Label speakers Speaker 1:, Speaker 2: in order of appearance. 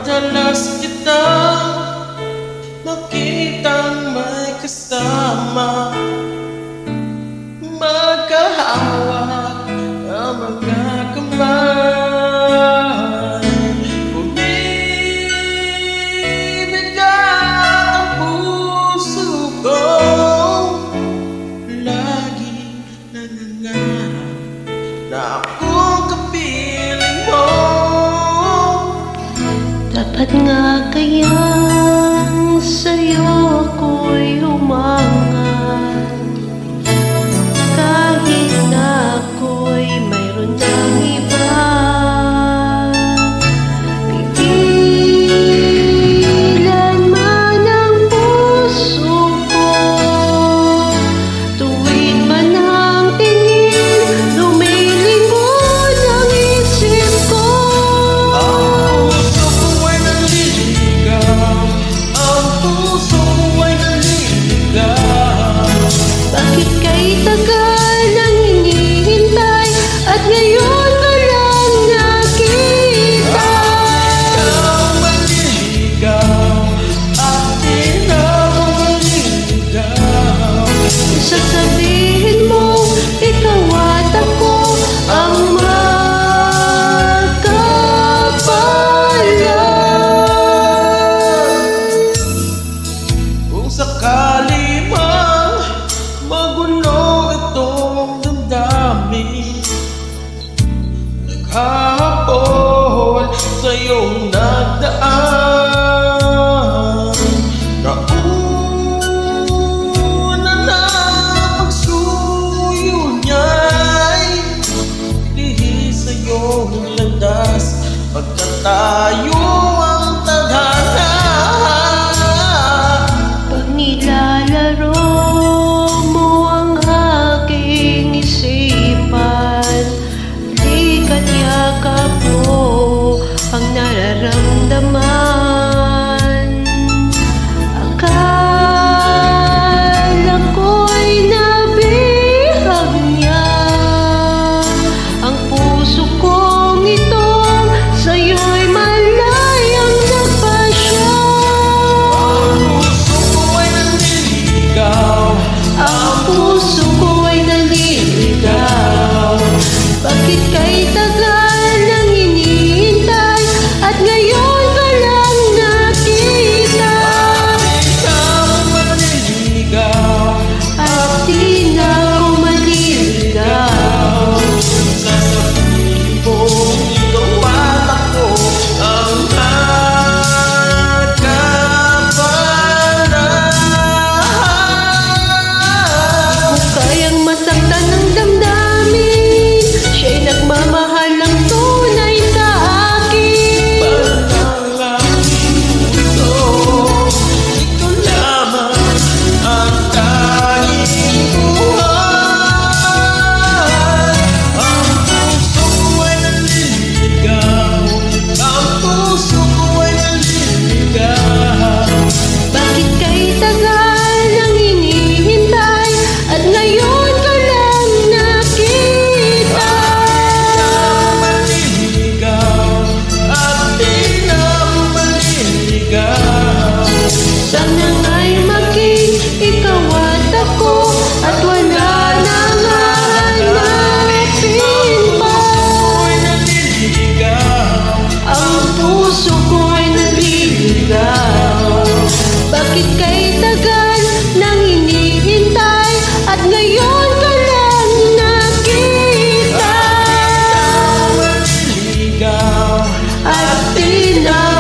Speaker 1: Madalas kitang makitang may kasama, magkahawak ang mga kamay. Bumibigay ang puso ko, lagi nangangarap na akong kapiling mo.
Speaker 2: Dapat nga kayang sa'yo ako'y umangat, kahit na ako'y mayroon ng iba. Pigilan man ang puso ko, tuwid man ang tingin, lumilingon ang isip ko. Bakit kay tagal nang hinihintay at ngayon ka lang nakita?
Speaker 1: Ikaw maliligaw at di na ako maliligaw.
Speaker 2: Sasabihin mo, ikaw at ako ang magkapalan.
Speaker 1: Kung sakali mang magulo itong damdamin, naghahapon sa iyong nagdaan. Nauna na pagsuyo niya'y lihis sa iyong landas, pagkat tayo ang tadhana.
Speaker 2: Pag nilalaro mo ang aking isipan, lika't yakap mo ang nararamdaman. Akala ko'y nabihag niya ang puso kong ito, sa'yo'y malayang nagpasya. Ang puso ko'y naliligaw. Bakit kay tagal nang hinihintay at ngayon ka lang nakita?
Speaker 1: Ikaw maliligaw
Speaker 2: At di na ako maliligaw.
Speaker 1: sasabihin mo ikaw at ako ang magkapalan.
Speaker 2: Kung kayang masaktan ng damdamin, siya'y nagmamahal ng tunay sa akin.
Speaker 1: Panalangin ko, ikaw lamang ang tanging buhay. Ang puso ko ay naliligaw, ang puso ko ay naliligaw.
Speaker 2: Bakit kay tagal nang hinihintay at ngayon ka lang nakita?
Speaker 1: Ikaw maliligaw at di na ako maliligaw.
Speaker 2: Sana nga'y maging ikaw at ako at wala nang hahanapin pa.
Speaker 1: Ako'y naliligaw,
Speaker 2: Ang puso ko'y naliligaw. Bakit kay tagal nang hinihintay at ngayon ka lang nakita?
Speaker 1: maliligaw.
Speaker 2: At di na